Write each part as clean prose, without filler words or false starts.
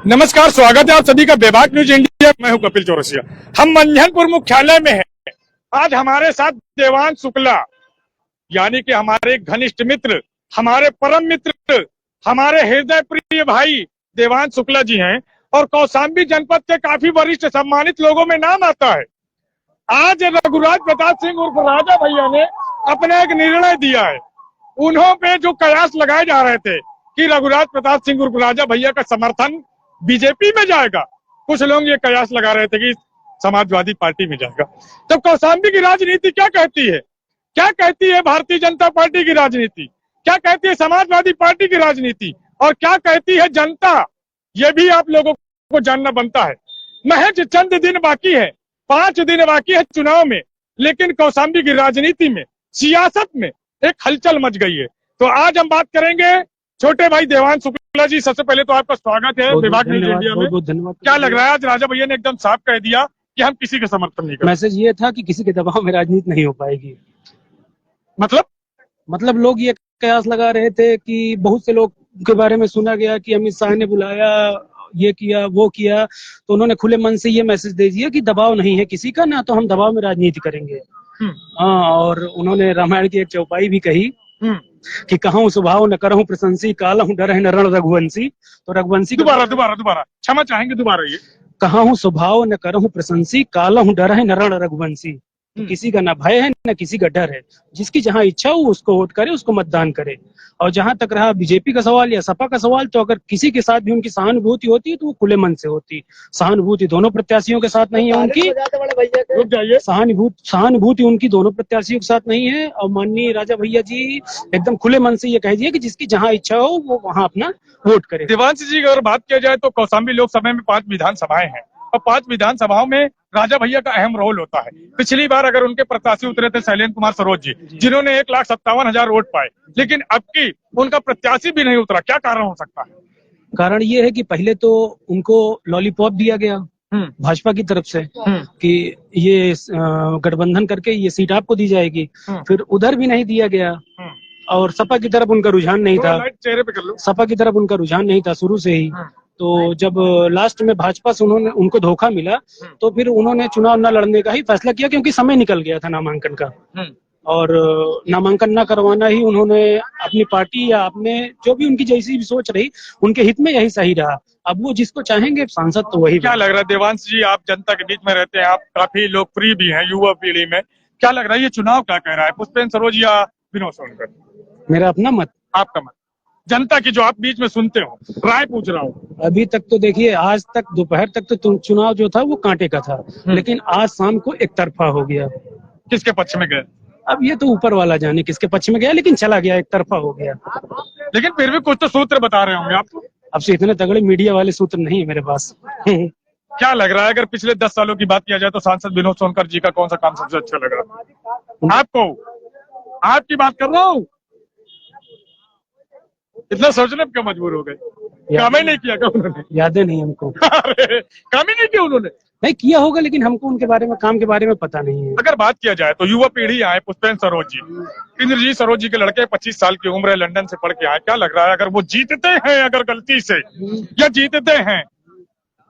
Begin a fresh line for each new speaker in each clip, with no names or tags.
नमस्कार, स्वागत है आप सभी का बेबाक न्यूज इंडिया। मैं हूं कपिल चौरसिया। हम मंझनपुर मुख्यालय में हैं। आज हमारे साथ देवांश शुक्ला यानी कि हमारे घनिष्ठ मित्र, हमारे परम मित्र, हमारे हृदय प्रिय भाई देवांश शुक्ला जी हैं और कौशाम्बी जनपद के काफी वरिष्ठ सम्मानित लोगों में नाम आता है। आज रघुराज प्रताप सिंह उर्फ राजा भैया ने अपना एक निर्णय दिया है। उन्हों पे जो कयास लगाए जा रहे थे कि रघुराज प्रताप सिंह उर्फ राजा भैया का समर्थन बीजेपी में जाएगा, कुछ लोग ये कयास लगा रहे थे कि समाजवादी पार्टी में जाएगा। तब कौशाम्बी की राजनीति क्या कहती है? क्या कहती है भारतीय जनता पार्टी की राजनीति? क्या कहती है समाजवादी पार्टी की राजनीति? और क्या कहती है जनता? ये भी आप लोगों को जानना बनता है। महज चंद दिन बाकी है, 5 दिन बाकी है चुनाव में, लेकिन कौशाम्बी की राजनीति में, सियासत में एक हलचल मच गई है। तो आज हम बात करेंगे छोटे भाई देवांश शुक्ला जी। सबसे पहले तो आपका स्वागत है बेबाक न्यूज इंडिया में।
बहुत धन्यवाद।
क्या लग रहा है आज राजा भैया ने एकदम साफ कह दिया कि हम किसी का समर्थन नहीं करेंगे?
मैसेज ये था कि किसी के दबाव में राजनीति नहीं हो पाएगी।
मतलब
लोग ये कयास लगा रहे थे कि बहुत से लोग के बारे में सुना गया कि अमित शाह ने बुलाया, ये किया, वो किया, तो उन्होंने खुले मन से ये मैसेज दे दिया कि दबाव नहीं है किसी का, ना तो हम दबाव में राजनीति करेंगे। हाँ, और उन्होंने रामायण की एक चौपाई भी कही कि कहूँ स्वभाव न करहूँ प्रशंसी, कालहूँ डर है न रण रघुवंशी। तो रघुवंशी
दोबारा क्षमा चाहेंगे, दोबारा ये
कहूँ स्वभाव न करहूँ प्रशंसी, कालहूँ डर है न रण रघुवंशी। तो किसी का ना भय है न किसी का डर है। जिसकी जहाँ इच्छा हो उसको वोट करे, उसको मतदान करे। और जहां तक रहा बीजेपी का सवाल या सपा का सवाल, तो अगर किसी के साथ भी उनकी सहानुभूति होती है तो वो खुले मन से होती। सहानुभूति दोनों प्रत्याशियों के साथ नहीं है उनकी, सहानुभूति उनकी दोनों प्रत्याशियों के साथ नहीं है। और माननीय राजा भैया जी एकदम खुले मन से ये कह दिए कि जिसकी जहाँ इच्छा हो वो वहाँ अपना वोट करे।
देवांश जी अगर बात किया जाए तो कौशाम्बी लोकसभा में 5 विधानसभाएं हैं और 5 विधानसभाओं में राजा भैया का अहम रोल होता है। पिछली बार अगर उनके प्रत्याशी उतरे थे शैलेंद्र कुमार सरोज जी, जिन्होंने 1,57,000 वोट पाए, लेकिन अब की उनका प्रत्याशी भी नहीं उतरा। क्या कारण हो सकता है?
कारण ये है कि पहले तो उनको लॉलीपॉप दिया गया भाजपा की तरफ से कि ये गठबंधन करके ये सीट आपको दी जाएगी, फिर उधर भी नहीं दिया गया। और सपा की तरफ उनका रुझान नहीं था,
चेहरे पे कर लो।
सपा की तरफ उनका रुझान नहीं था शुरू से ही। तो जब लास्ट में भाजपा से उनको धोखा मिला तो फिर उन्होंने चुनाव न लड़ने का ही फैसला किया, क्योंकि समय निकल गया था नामांकन का। और नामांकन न करवाना ही उन्होंने अपनी पार्टी या अपने जो भी उनकी जैसी भी सोच रही, उनके हित में यही सही रहा। अब वो जिसको चाहेंगे सांसद तो वही।
क्या लग रहा है देवांश जी, आप जनता के बीच में रहते हैं, आप काफी लोकप्रिय भी हैं युवा पीढ़ी में, क्या लग रहा है ये चुनाव क्या कह रहा है? पुष्पेंद्र सरोज या विनोद सोनकर?
मेरा अपना मत।
आपका मत? जनता की जो आप बीच में सुनते हो, राय पूछ रहा हूँ।
अभी तक तो देखिए, आज तक दोपहर तक तो चुनाव जो था वो कांटे का था, लेकिन आज शाम को एक तरफा हो गया।
किसके पक्ष में गए?
अब ये तो ऊपर वाला जाने किसके पक्ष में गया, लेकिन चला गया, एक तरफा हो गया।
लेकिन फिर भी कुछ तो सूत्र बता रहे होंगे आपको।
अब से इतने तगड़े मीडिया वाले सूत्र नहीं है मेरे पास।
क्या लग रहा है अगर पिछले 10 सालों की बात किया जाए तो सांसद विनोद सोनकर जी का कौन सा काम सबसे अच्छा लगा आपको? आपकी बात कर रहा हूँ। इतना सोचने पर क्यों मजबूर हो गए? काम ही नहीं किया क्या उन्होंने?
यादें नहीं हमको।
काम ही नहीं किया उन्होंने?
नहीं किया होगा, लेकिन हमको उनके बारे में, काम के बारे में पता नहीं है।
अगर बात किया जाए तो युवा पीढ़ी आए, पुष्पेंद्र सरोज जी, इंद्रजीत सरोज जी के लड़के 25 साल की उम्र है, लंदन से पढ़ के आए। क्या लग रहा है अगर वो जीतते हैं, अगर गलती से या जीतते हैं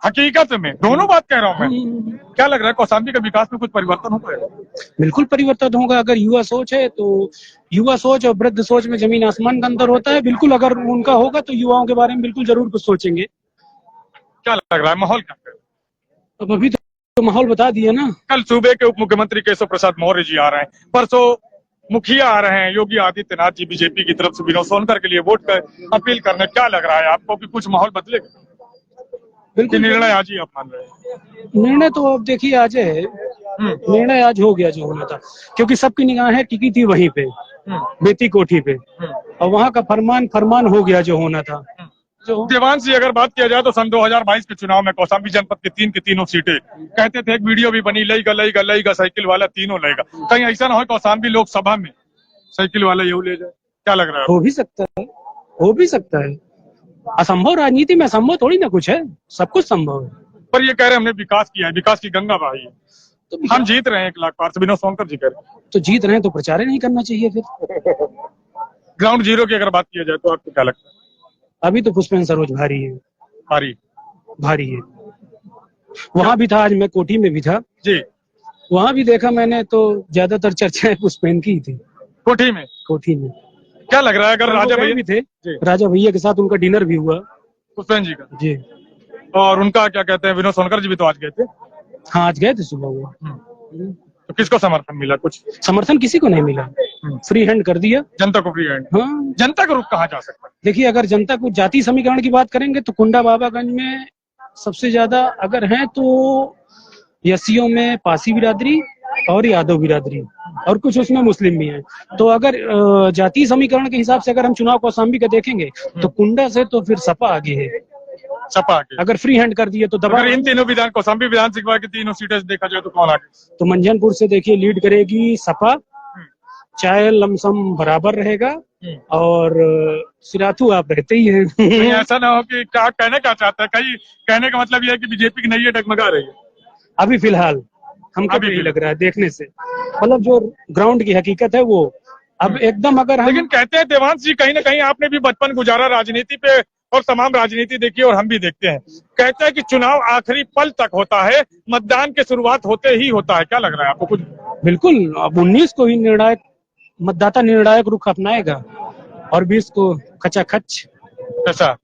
हकीकत में, दोनों बात कह रहा हूँ मैं, क्या लग रहा है कौशाम्बी का विकास में कुछ परिवर्तन हो पाएगा?
बिल्कुल परिवर्तन होगा। अगर युवा सोच है तो युवा सोच और वृद्ध सोच में जमीन आसमान का अंतर होता है। बिल्कुल अगर उनका होगा तो युवाओं के बारे में बिल्कुल जरूर कुछ सोचेंगे।
क्या लग रहा है माहौल क्या है?
अब अभी तो माहौल बता दिया ना।
कल सूबे के उप मुख्यमंत्री केशव प्रसाद मौर्य जी आ रहे हैं, परसों मुखिया आ रहे हैं योगी आदित्यनाथ जी बीजेपी की तरफ से विनोद सोनकर के लिए वोट कर अपील करने। क्या लग रहा है आपको कि कुछ माहौल बदलेगा? बिल्कुल निर्णय आज ही आप मान रहे हैं?
निर्णय तो अब देखिए आज है, निर्णय आज हो गया जो होना था, क्योंकि सबकी निगाहें टिकी थी वहीं पे, बेती कोठी पे, और वहाँ का फरमान हो गया जो होना था।
देवांश जी अगर बात किया जाए तो सन 2022 के चुनाव में कौशाम्बी जनपद की तीनों सीटें, कहते थे, एक वीडियो भी बनी, लईगा साइकिल वाला तीनों लईगा। कहीं ऐसा ना हो कौशाम्बी लोकसभा में साइकिल वाला ये ले जाए? क्या लग रहा है?
हो भी सकता है। असंभव राजनीति में असंभव थोड़ी ना कुछ है, सब कुछ संभव है।
पर ये कह रहे हमने विकास किया है, विकास की गंगा बहाई है, तो हम जीत रहे हैं 1 लाख पार से, विनोद सोनकर जी कह रहे हैं।
तो जीत रहे हैं तो प्रचार नहीं करना चाहिए फिर।
ग्राउंड जीरो की अगर बात किया जाए तो आपको क्या लगता है?
अभी तो पुष्पेंद्र सरोज भारी है।
भारी
भारी है। वहां भी था, आज मैं कोठी में भी था,
जी।
वहां भी देखा मैंने तो ज्यादातर चर्चाएं पुष्पेन की ही थी।
कोठी में
कोठी में
क्या लग रहा है अगर
कल वो
राजा
गए
भैया
भी थे,
जी
राजा भैया के साथ उनका डिनर भी हुआ।
पुष्पेन जी का,
जी
और उनका क्या कहते हैं विनोद सोनकर जी भी तो आज गए थे।
हाँ, आज गए थे सुबह वो।
तो किसको समर्थन मिला? कुछ
समर्थन किसी को नहीं मिला, फ्री हैंड कर दिया।
जनता को फ्री हैंड।
हाँ,
जनता का रुख कहाँ जा सकता है?
देखिए अगर जनता को जाति समीकरण की बात करेंगे तो कुंडा बाबागंज में सबसे ज्यादा अगर हैं तो यसियों में पासी बिरादरी और यादव बिरादरी, और कुछ उसमें मुस्लिम भी हैं। तो अगर जातीय समीकरण के हिसाब से अगर हम चुनाव कौशाम्बी का देखेंगे तो कुंडा से तो फिर सपा आगे है।
सपा के
अगर फ्री हैंड कर दिए तो दबा,
अगर इन तीनों विधान कौशाम्बी विधानसभा की तीनों सीटें देखा जाए तो कौन आगे?
तो मंझनपुर से देखिए लीड करेगी सपा, चाहे लमसम बराबर रहेगा, और सिराथू आप रहते ही हैं।
कहीं ऐसा ना हो कि क्या कहने क्या चाहता है, कहीं कहने का मतलब यह है कि बीजेपी की नैया डगमगा रही है।
अभी फिलहाल हमको
अभी
भी यही
फिलहाल।
लग रहा है देखने से, मतलब जो ग्राउंड की हकीकत है वो अब एकदम अगर हम
लेकिन कहते हैं देवांश जी, कहीं ना कहीं आपने भी बचपन गुजारा राजनीति पे और तमाम राजनीति देखी और हम भी देखते हैं, कहते हैं कि चुनाव आखिरी पल तक होता है, मतदान की शुरुआत होते ही होता है। क्या लग रहा है आपको? कुछ
बिल्कुल अब 19 को ही निर्णायक मतदाता निर्णायक रुख अपनाएगा और 20 को खचाखच।
ऐसा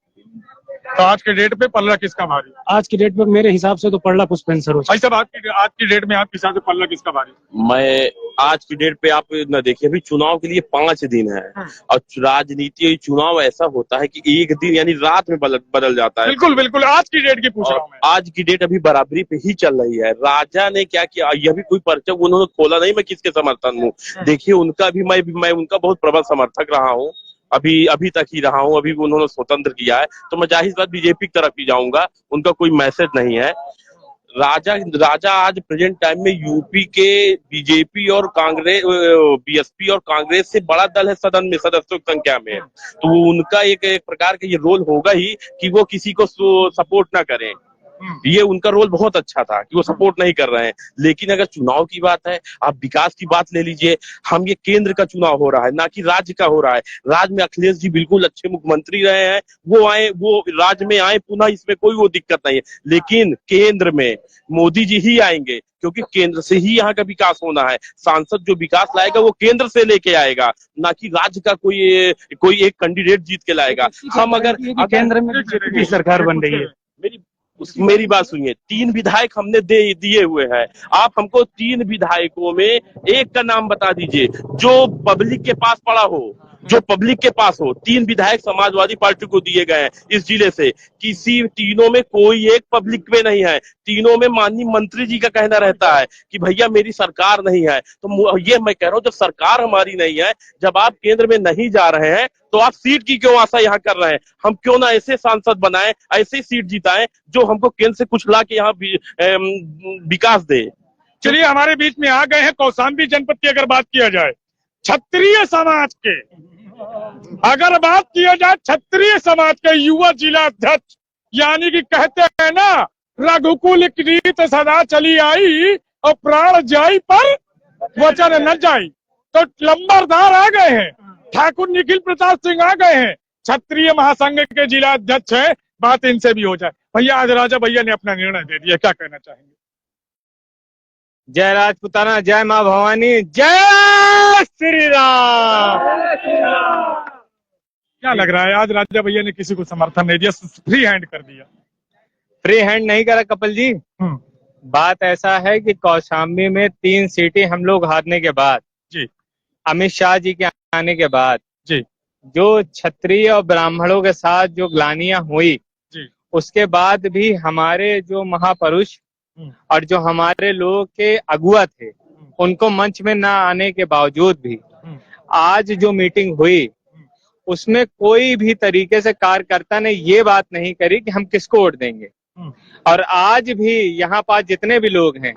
तो आज के डेट पे पल्ला किसका भारी?
आज की डेट में मेरे हिसाब से तो पड़ला पुष्पेन सरोज।
भाई साहब, आज की डेट में आपके हिसाब से पल्ला किसका भारी?
मैं आज की डेट पे आप न देखिए, अभी चुनाव के लिए 5 दिन है और राजनीति चुनाव ऐसा होता है कि एक दिन यानी रात में बदल जाता है।
बिल्कुल बिल्कुल, आज की डेट की पूछ रहा हूँ मैं।
आज की डेट अभी बराबरी पे ही चल रही है। राजा ने क्या किया, यह भी कोई पर्चा उन्होंने खोला नहीं मैं किसके समर्थन हूँ। देखिए उनका भी मैं उनका बहुत प्रबल समर्थक रहा हूँ, अभी तक ही रहा हूँ। अभी उन्होंने स्वतंत्र किया है तो मैं जाहिर बात बीजेपी की तरफ ही जाऊंगा, उनका कोई मैसेज नहीं है। राजा आज प्रेजेंट टाइम में यूपी के बीजेपी और कांग्रेस, बीएसपी और कांग्रेस से बड़ा दल है सदन में सदस्यों की संख्या में, तो उनका एक प्रकार का ये रोल होगा ही कि वो किसी को सपोर्ट ना करें। ये उनका रोल बहुत अच्छा था कि वो सपोर्ट नहीं कर रहे हैं। लेकिन अगर चुनाव की बात है, आप विकास की बात ले लीजिए, हम ये केंद्र का चुनाव हो रहा है ना कि राज्य का हो rहा है। राज्य में अखिलेश जी बिल्कुल अच्छे मुख्यमंत्री रहे हैं, वो राज्य में आए पुनः, इसमें कोई वो दिक्कत नहीं है। लेकिन केंद्र में मोदी जी ही आएंगे क्योंकि केंद्र से ही यहाँ का विकास होना है। सांसद जो विकास लाएगा वो केंद्र से लेके आएगा, ना कि राज्य का कोई एक कैंडिडेट जीत के लाएगा। हम अगर
केंद्र में बीजेपी की सरकार बन रही है,
मेरी बात सुनिए, 3 विधायक हमने दिए हुए हैं। आप हमको 3 विधायकों में एक का नाम बता दीजिए जो पब्लिक के पास पड़ा हो, जो पब्लिक के पास हो। 3 विधायक समाजवादी पार्टी को दिए गए हैं इस जिले से, किसी तीनों में कोई एक पब्लिक में नहीं है। तीनों में माननीय मंत्री जी का कहना रहता है कि भैया मेरी सरकार नहीं है। तो ये मैं कह रहा हूँ, जब सरकार हमारी नहीं है, जब आप केंद्र में नहीं जा रहे हैं तो आप सीट की क्यों आशा यहाँ कर रहे हैं? हम क्यों ना ऐसे सांसद बनाएं, ऐसे सीट जिताएं जो हमको केंद्र से कुछ ला के यहाँ विकास दे।
चलिए, हमारे बीच में आ गए हैं कौशाम्बी जनपद की अगर बात किया जाए क्षत्रिय समाज के, अगर बात किया जाए क्षत्रिय समाज के युवा जिला अध्यक्ष, यानी कि कहते हैं ना रघुकुल की रीत सदा चली आई और प्राण जाई पर वचन न जाई, तो लंबरदार आ गए हैं, ठाकुर निखिल प्रताप सिंह आ गए हैं, क्षत्रिय महासंघ के जिला अध्यक्ष है। बात इनसे भी हो जाए। भैया, आज राजा भैया ने अपना निर्णय दे दिया, क्या कहना चाहेंगे?
जय राजपुताना, जय माँ भवानी, जय श्री राम।
क्या लग रहा है, आज राजा भैया ने किसी को समर्थन नहीं दिया, फ्री हैंड कर दिया?
फ्री हैंड नहीं करा कपिल जी। बात ऐसा है कि कौशाम्बी में 3 सीटें हम लोग हारने के बाद
जी,
अमित शाह जी के आने के बाद
जी,
जो क्षत्रिय और ब्राह्मणों के साथ जो ग्लानियां हुई
जी,
उसके बाद भी हमारे जो महापुरुष और जो हमारे लोग के अगुआ थे उनको मंच में ना आने के बावजूद भी आज जो मीटिंग हुई उसमें कोई भी तरीके से कार्यकर्ता ने ये बात नहीं करी कि हम किसको वोट देंगे। और आज भी यहाँ पास जितने भी लोग हैं,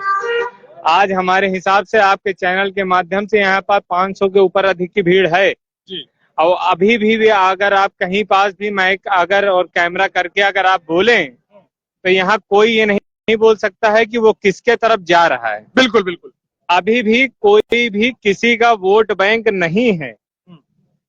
आज हमारे हिसाब से आपके चैनल के माध्यम से यहाँ पास 500 के ऊपर अधिक की भीड़ है
जी।
और अभी भी अगर आप कहीं पास भी माइक अगर और कैमरा करके अगर आप बोलें तो यहाँ कोई ये नहीं बोल सकता है कि वो किसके तरफ जा रहा है।
बिल्कुल बिल्कुल,
अभी भी कोई भी किसी का वोट बैंक नहीं है।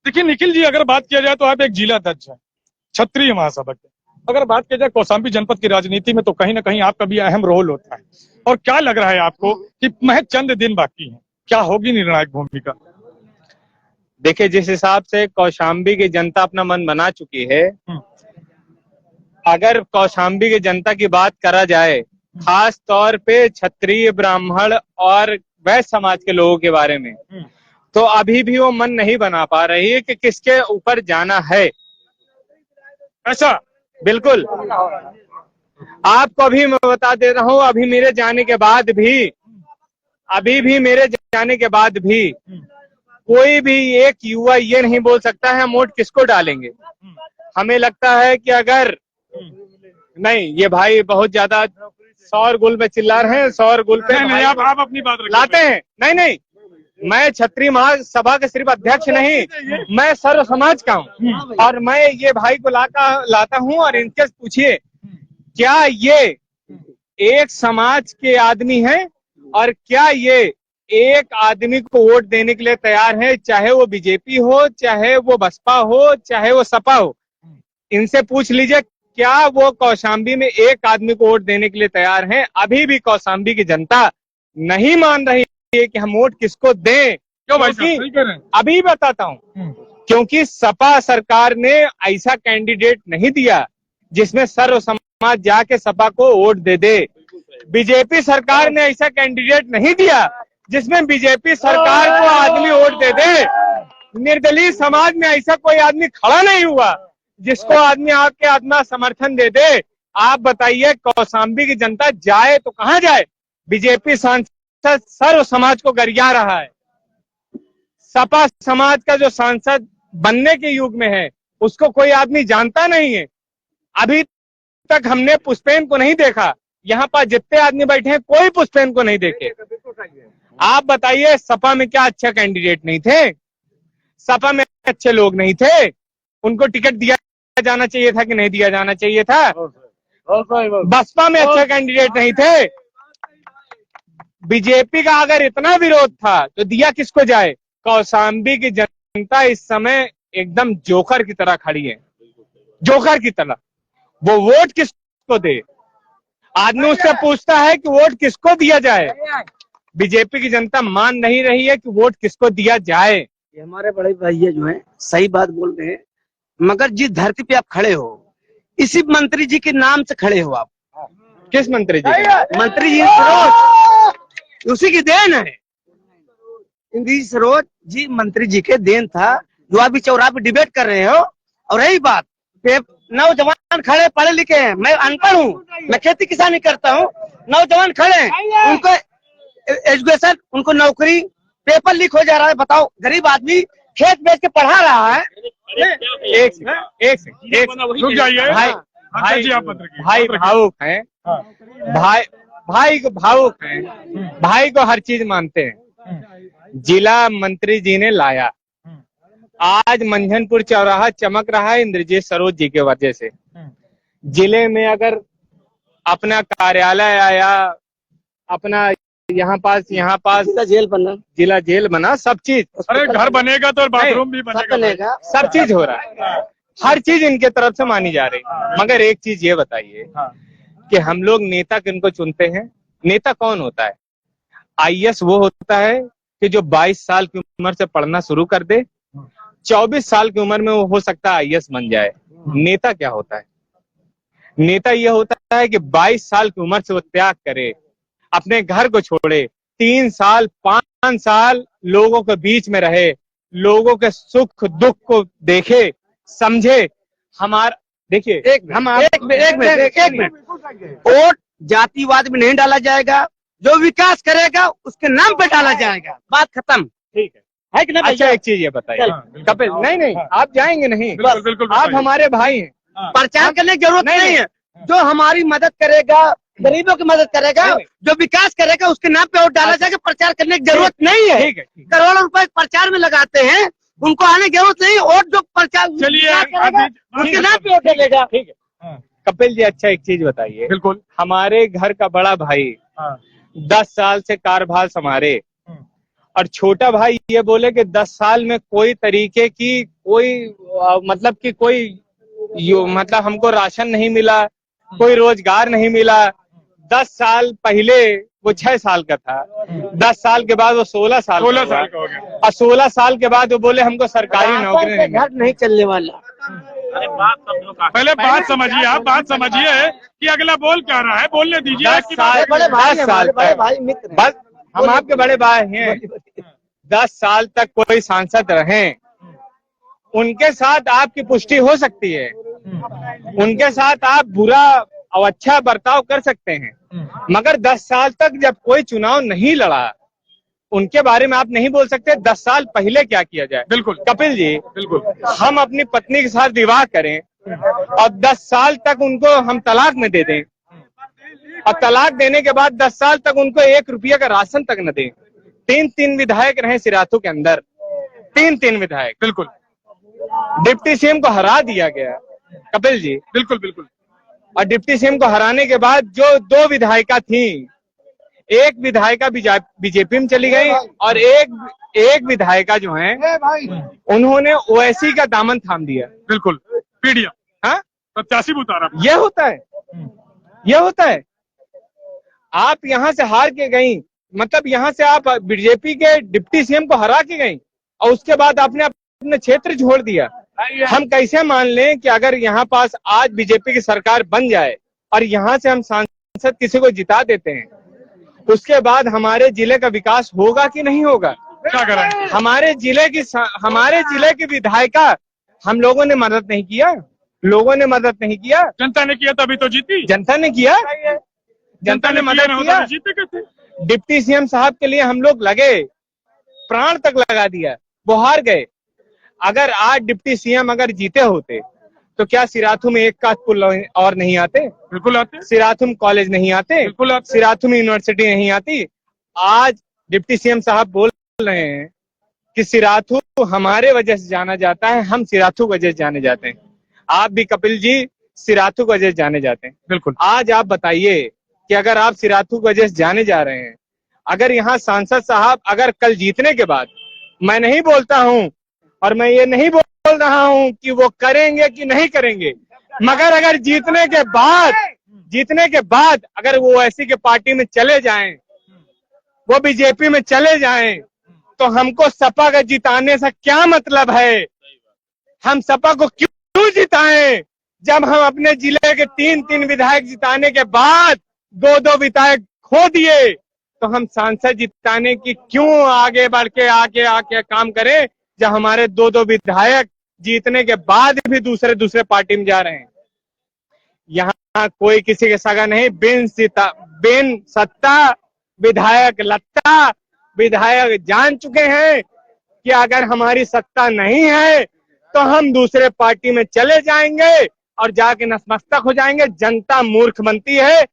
देखिए निखिल जी, अगर बात किया जाए तो आप एक जिला अध्यक्ष है क्षत्रिय महासभा के, अगर बात की जाए कौशाम्बी जनपद की राजनीति में तो कहीं ना कहीं आपका भी अहम रोल होता है, और क्या लग रहा है आपको कि महज चंद दिन बाकी हैं, क्या होगी निर्णायक भूमिका?
देखिए, जिस हिसाब से कौशाम्बी की जनता अपना मन बना चुकी है, अगर कौशाम्बी की जनता की बात करा जाए, खास तौर पे क्षत्रिय, ब्राह्मण और वैश्य समाज के लोगों के बारे में, तो अभी भी वो मन नहीं बना पा रही है कि किसके ऊपर जाना है।
ऐसा
बिल्कुल, आपको अभी मैं बता दे रहा हूँ, अभी मेरे जाने के बाद भी कोई भी एक युवा ये नहीं बोल सकता है हम वोट किसको डालेंगे। हमें लगता है कि अगर नहीं, ये भाई बहुत ज्यादा सौर गुल में चिल्ला रहे हैं, सौर गुल पे
नहीं, आप अपनी बात
लाते हैं। नहीं, मैं क्षत्रिय महासभा के सिर्फ अध्यक्ष नहीं, मैं सर्व समाज का हूँ, और मैं ये भाई को लाता हूँ। और इनके पूछिए, क्या ये एक समाज के आदमी हैं, और क्या ये एक आदमी को वोट देने के लिए तैयार है, चाहे वो बीजेपी हो, चाहे वो बसपा हो, चाहे वो सपा हो। इनसे पूछ लीजिए, क्या वो कौशाम्बी में एक आदमी को वोट देने के लिए तैयार हैं? अभी भी कौशाम्बी की जनता नहीं मान रही है कि हम वोट किसको दें।
क्यों भाई साहब, सही कह रहे हैं?
अभी बताता हूँ, क्योंकि सपा सरकार ने ऐसा कैंडिडेट नहीं दिया जिसमें सर्व समाज जाके सपा को वोट दे दे। बीजेपी सरकार ने ऐसा कैंडिडेट नहीं दिया जिसमें बीजेपी सरकार को आदमी वोट दे दे। निर्दलीय समाज में ऐसा कोई आदमी खड़ा नहीं हुआ जिसको आदमी आपके आत्मा समर्थन दे दे। आप बताइए, कौशाम्बी की जनता जाए तो कहां जाए? बीजेपी सांसद सर्व समाज को गरिया रहा है। सपा समाज का जो सांसद बनने के युग में है, उसको कोई आदमी जानता नहीं है। अभी तक हमने पुष्पेन को नहीं देखा। यहाँ पर जितने आदमी बैठे हैं, कोई पुष्पेन को नहीं देखे। आप बताइए, सपा में क्या अच्छा कैंडिडेट नहीं थे? सपा में अच्छे लोग नहीं थे? उनको टिकट दिया जाना चाहिए था कि नहीं दिया जाना चाहिए था? बसपा में अच्छे कैंडिडेट नहीं थे? बीजेपी का अगर इतना विरोध था तो दिया किसको जाए? कौशाम्बी की जनता इस समय एकदम जोकर की तरह खड़ी है, जोकर की तरह। वो वोट किसको दे? आदमी उससे पूछता है कि वोट किसको दिया जाए। बीजेपी की जनता मान नहीं रही है कि वोट किसको दिया जाए।
ये हमारे बड़े भैया जो हैं सही बात बोल रहे हैं, मगर जिस धरती पे आप खड़े हो, इसी मंत्री जी के नाम से खड़े हो आप।
किस मंत्री जी?
मंत्री जी सरोज, उसी की देन है। इंद्र सरोज जी मंत्री जी के देन था, जो अभी चौराहे पे डिबेट कर रहे हो। और रही बात, नौजवान खड़े पढ़े लिखे हैं, मैं अनपढ़ हूँ, मैं खेती किसानी करता हूँ। नौजवान खड़े हैं, उनको एजुकेशन, उनको नौकरी, पेपर लीक हो जा रहा है। बताओ, गरीब आदमी खेत बेच के पढ़ा रहा है।
एक
रुक जाइए
भाई
जी, आप पत्र की
भाई भावुक हैं, भाई को भावुक हैं, भाई को हर चीज मानते हैं। जिला मंत्री जी ने लाया, आज मंझनपुर चौराहा चमक रहा है इंद्रजीत सरोज जी के वजह से। जिले में अगर अपना कार्यालय आया, अपना यहाँ पास जिला जेल बना, सब चीज,
अरे घर बनेगा तो बाथरूम भी बनेगा,
सब चीज हो रहा है। हर चीज इनके तरफ से मानी जा रही है। मगर एक चीज ये बताइए कि हम लोग नेता किनको चुनते हैं? नेता कौन होता है? आईएएस वो होता है कि जो 22 साल की उम्र से पढ़ना शुरू कर दे, 24 साल की उम्र में वो हो सकता है आईएएस बन जाए। नेता क्या होता है? नेता ये होता है कि 22 साल की उम्र से वो त्याग करे, अपने घर को छोड़े, 3 साल 5 साल लोगों के बीच में रहे, लोगों के सुख दुख को देखे, समझे। हमारा देखिए,
एक मिनट, वोट जातिवाद में नहीं डाला जाएगा, जो विकास करेगा उसके नाम पे डाला जाएगा। बात खत्म।
ठीक
है कि ना?
अच्छा, एक चीज ये बताइए कपिल, नहीं आप जाएंगे नहीं,
बिल्कुल
आप हमारे भाई हैं।
प्रचार करने की जरूरत नहीं है। जो हमारी मदद करेगा, गरीबों की मदद करेगा, जो विकास करेगा, उसके नाम पे वोट डाला जाएगा। प्रचार करने की जरूरत नहीं है। करोड़ों रुपए प्रचार में लगाते हैं, उनको आने की जरूरत नहीं। वोट जो प्रचार उसके नाम पे वोट डालेगा।
ठीक है कपिल जी, अच्छा एक चीज बताइए।
बिल्कुल,
हमारे घर का बड़ा भाई 10 साल से कारभार संभाले, और छोटा भाई ये बोले कि 10 साल में कोई तरीके की कोई मतलब कि कोई मतलब हमको राशन नहीं मिला, कोई रोजगार नहीं मिला। 10 साल पहले वो 6 साल का था, 10 साल के बाद वो 16 साल
16
का हुआ।
साल का हो गया।
और 16 साल के बाद वो बोले हमको सरकारी नौकरी नहीं मिली।
घर नहीं चलने वाला।
अरे बात सब लोग
पहले बात समझिए, आप बात समझिए कि अगला बोल क्या रहा है, बोलने दीजिए।
10
आपकी बात
साल,
बड़े भाई
10 साल
बड़े
तक,
भाई मित्र हैं।
बस हम आपके बड़े भाई हैं। 10 साल तक कोई सांसद रहे, उनके साथ आपकी पुष्टि हो सकती है, उनके साथ आप बुरा और अच्छा बर्ताव कर सकते हैं, मगर 10 साल तक जब कोई चुनाव नहीं लड़ा, उनके बारे में आप नहीं बोल सकते 10 साल पहले क्या किया जाए।
बिल्कुल
कपिल जी,
बिल्कुल।
हम अपनी पत्नी के साथ विवाह करें और 10 साल तक उनको हम तलाक में दे दें, और तलाक देने के बाद 10 साल तक उनको 1 रुपया का राशन तक न दें। 3 विधायक रहे सिराथू के अंदर, 3 विधायक,
बिल्कुल
डिप्टी सीएम को हरा दिया गया कपिल जी।
बिल्कुल बिल्कुल।
और डिप्टी सीएम को हराने के बाद जो 2 विधायिका थी, एक विधायिका बीजेपी में चली गई और एक विधायिका जो है उन्होंने ओवैसी का दामन थाम दिया।
बिल्कुल पीडिया,
हाँ,
प्रत्याशी उतारा।
ये होता है, ये होता है। आप यहाँ से हार के गई, मतलब यहाँ से आप बीजेपी के डिप्टी सीएम को हरा के गई और उसके बाद आपने अपने क्षेत्र छोड़ दिया। हम कैसे मान लें कि अगर यहाँ पास आज बीजेपी की सरकार बन जाए और यहाँ से हम सांसद किसी को जिता देते हैं, उसके बाद हमारे जिले का विकास होगा कि नहीं होगा?
क्या करें?
हमारे जिले की विधायिका हम लोगों ने मदद नहीं किया, लोगों ने मदद नहीं किया,
जनता ने किया तभी तो जीती।
जनता ने किया, जनता ने मदद किया।
जीते कैसे?
डिप्टी सीएम साहब के लिए हम लोग लगे, प्राण तक लगा दिया, वो हार गए। अगर आज डिप्टी सीएम अगर जीते होते तो क्या सिराथू में एक का पुल और नहीं आते?
बिल्कुल आते।
सिराथू में कॉलेज नहीं आते?
बिल्कुल आते।
सिराथू में यूनिवर्सिटी नहीं आती? आज डिप्टी सीएम साहब बोल रहे हैं कि सिराथू हमारे वजह से जाना जाता है, हम सिराथू वजह से जाने जाते हैं। आप भी कपिल जी सिराथू वजह से जाने जाते हैं।
बिल्कुल।
आज आप बताइए कि अगर आप सिराथू वजह से जाने जा रहे हैं, अगर यहाँ सांसद साहब अगर कल जीतने के बाद, मैं नहीं बोलता हूँ और मैं ये नहीं बोल रहा हूँ कि वो करेंगे कि नहीं करेंगे, मगर अगर जीतने के बाद अगर वो ऐसी के पार्टी में चले जाएं, वो बीजेपी में चले जाएं, तो हमको सपा का जिताने से क्या मतलब है? हम सपा को क्यों जिताएं जब हम अपने जिले के 3 विधायक जिताने के बाद 2 विधायक खो दिए? तो हम सांसद जिताने की क्यों आगे बढ़ के आके काम करें जब हमारे 2 विधायक जीतने के बाद भी दूसरे पार्टी में जा रहे हैं? यहाँ कोई किसी के सगा नहीं, बिन सत्ता विधायक लत्ता, विधायक जान चुके हैं कि अगर हमारी सत्ता नहीं है तो हम दूसरे पार्टी में चले जाएंगे और जाके नतमस्तक हो जाएंगे। जनता मूर्ख बनती है।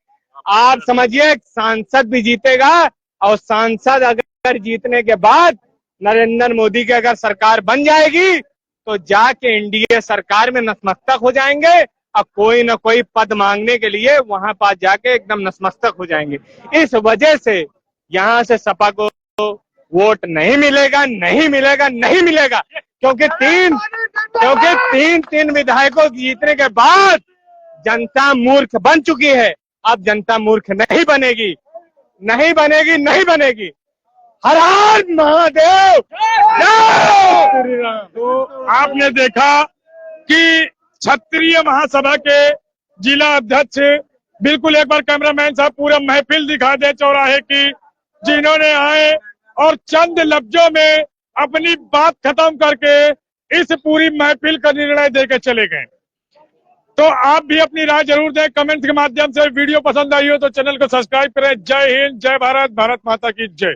आप समझिए सांसद भी जीतेगा और सांसद अगर जीतने के बाद नरेंद्र मोदी की अगर सरकार बन जाएगी तो जाके एनडीए सरकार में नतमस्तक हो जाएंगे और कोई ना कोई पद मांगने के लिए वहां पास जाके एकदम नतमस्तक हो जाएंगे। इस वजह से यहाँ से सपा को वोट नहीं मिलेगा क्योंकि तीन विधायकों के जीतने के बाद जनता मूर्ख बन चुकी है। अब जनता मूर्ख नहीं बनेगी। हर हर महादेव।
तो आपने देखा कि क्षत्रिय महासभा के जिला अध्यक्ष, बिल्कुल एक बार कैमरामैन साहब पूरा महफिल दिखा दे चौराहे की, जिन्होंने आए और चंद लफ्जों में अपनी बात खत्म करके इस पूरी महफिल का निर्णय देकर चले गए। तो आप भी अपनी राय जरूर दें कमेंट के माध्यम से। वीडियो पसंद आई हो तो चैनल को सब्सक्राइब करें। जय हिंद, जय भारत, भारत माता की जय।